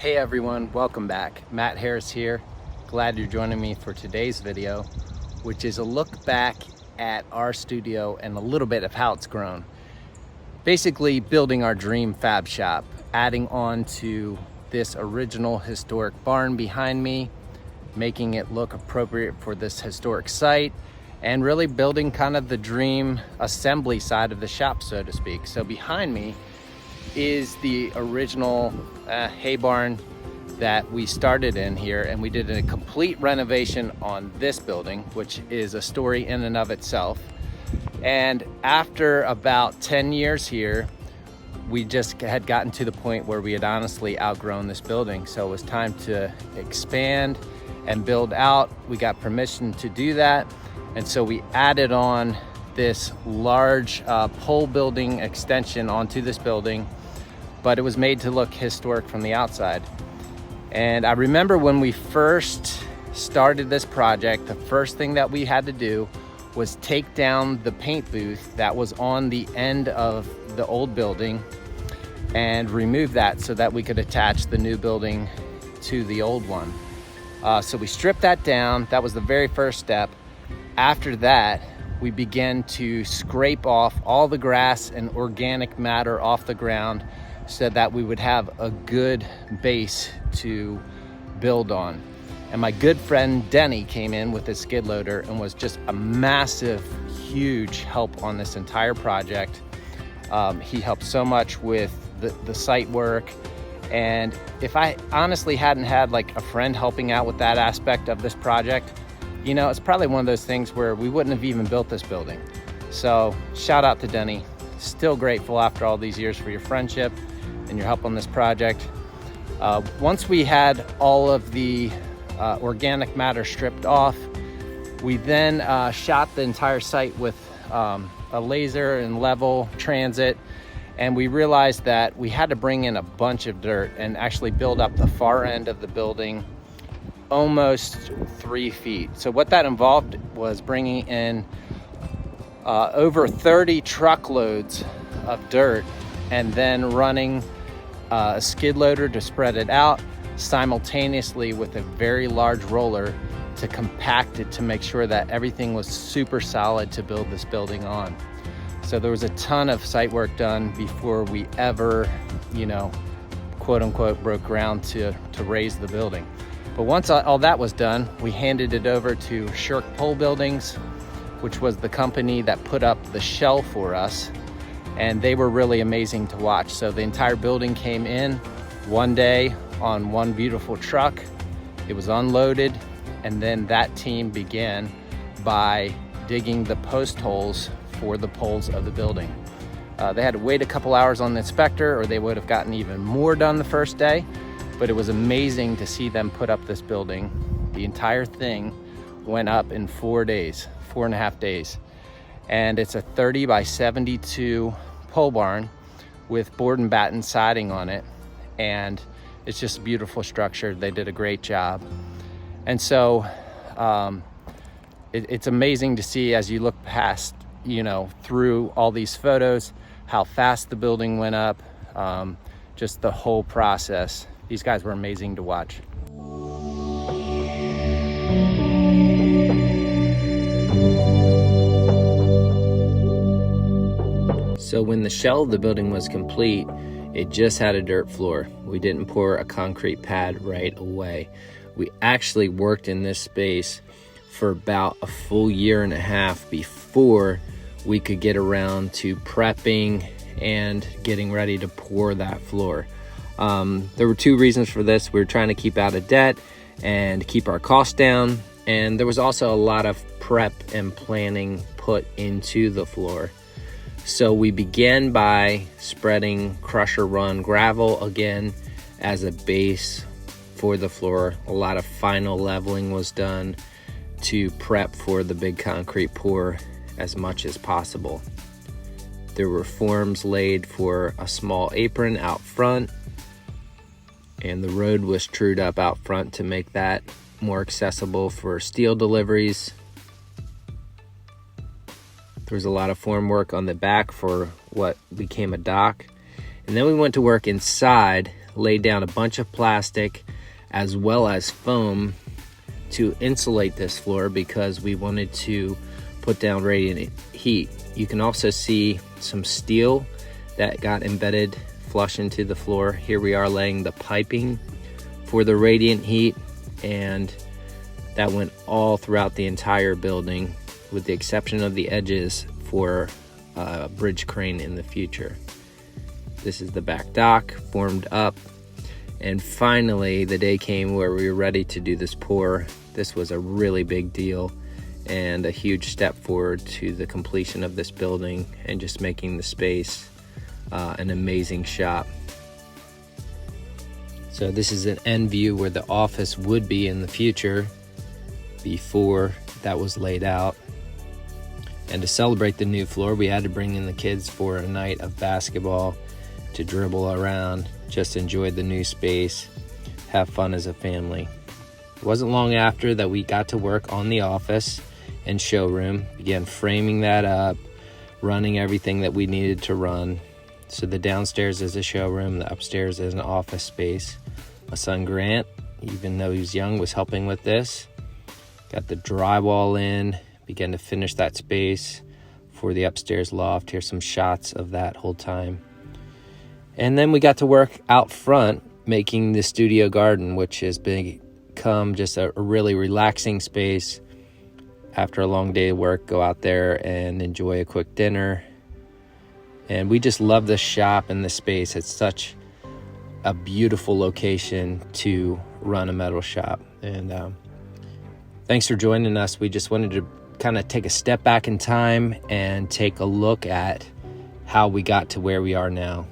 Hey everyone, welcome back. Matt Harris here. Glad you're joining me for today's video, which is a look back at our studio and a little bit of how it's grown. Basically building our dream fab shop, adding on to this original historic barn behind me, making it look appropriate for this historic site, and really building kind of the dream assembly side of the shop, so to speak. So behind me is the original hay barn that we started in here, and we did a complete renovation on this building, which is a story in and of itself. And after about 10 years here, we just had gotten to the point where we had honestly outgrown this building. So it was time to expand and build out. We got permission to do that. And so we added on this large pole building extension onto this building, but it was made to look historic from the outside. And I remember when we first started this project, the first thing that we had to do was take down the paint booth that was on the end of the old building and remove that so that we could attach the new building to the old one. So we stripped that down. That was the very first step. After that, we began to scrape off all the grass and organic matter off the ground so that we would have a good base to build on. And my good friend Denny came in with his skid loader and was just a massive, huge help on this entire project. He helped so much with the site work. And if I honestly hadn't had like a friend helping out with that aspect of this project, you know, it's probably one of those things where we wouldn't have even built this building. So shout out to Denny. Still grateful after all these years for your friendship and your help on this project. Once we had all of the organic matter stripped off, we then shot the entire site with a laser and level transit, and we realized that we had to bring in a bunch of dirt and actually build up the far end of the building almost 3 feet. So what that involved was bringing in over 30 truckloads of dirt and then running a skid loader to spread it out simultaneously with a very large roller to compact it to make sure that everything was super solid to build this building on. So there was a ton of site work done before we ever, you know, quote unquote, broke ground to raise the building. But once all that was done, we handed it over to Shirk Pole Buildings, which was the company that put up the shell for us. And they were really amazing to watch. So the entire building came in one day on one beautiful truck. It was unloaded, and then that team began by digging the post holes for the poles of the building. They had to wait a couple hours on the inspector, or they would have gotten even more done the first day. But it was amazing to see them put up this building. The entire thing went up in 4 days, 4.5 days. And it's a 30 by 72 pole barn with board and batten siding on it. And it's just a beautiful structure. They did a great job. And so it's amazing to see as you look past, you know, through all these photos, how fast the building went up, just the whole process. These guys were amazing to watch. So when the shell of the building was complete, it just had a dirt floor. We didn't pour a concrete pad right away. We actually worked in this space for about a full 1.5 years before we could get around to prepping and getting ready to pour that floor. There were 2 reasons for this. We were trying to keep out of debt and keep our costs down. And there was also a lot of prep and planning put into the floor. So we began by spreading crusher run gravel again as a base for the floor. A lot of final leveling was done to prep for the big concrete pour as much as possible. There were forms laid for a small apron out front, and the road was trued up out front to make that more accessible for steel deliveries. There was a lot of form work on the back for what became a dock. And then we went to work inside laid down a bunch of plastic as well as foam to insulate this floor because we wanted to put down radiant heat. You can also see some steel that got embedded flush into the floor. Here we are laying the piping for the radiant heat, and that went all throughout the entire building with the exception of the edges for a bridge crane in the future. This is the back dock formed up, and finally the day came where we were ready to do this pour. This was a really big deal and a huge step forward to the completion of this building and just making the space an amazing shop. So this is an end view where the office would be in the future before that was laid out. And to celebrate the new floor, we had to bring in the kids for a night of basketball to dribble around, just enjoy the new space, have fun as a family. It wasn't long after that we got to work on the office and showroom, began framing that up, running everything that we needed to run. So the downstairs is a showroom, the upstairs is an office space. My son Grant, even though he's young, was helping with this. Got the drywall in, began to finish that space for the upstairs loft. Here's some shots of that whole time. And then we got to work out front, making the studio garden, which has become just a really relaxing space. After a long day of work, go out there and enjoy a quick dinner. And we just love the shop and the space. It's such a beautiful location to run a metal shop. And thanks for joining us. We just wanted to kind of take a step back in time and take a look at how we got to where we are now.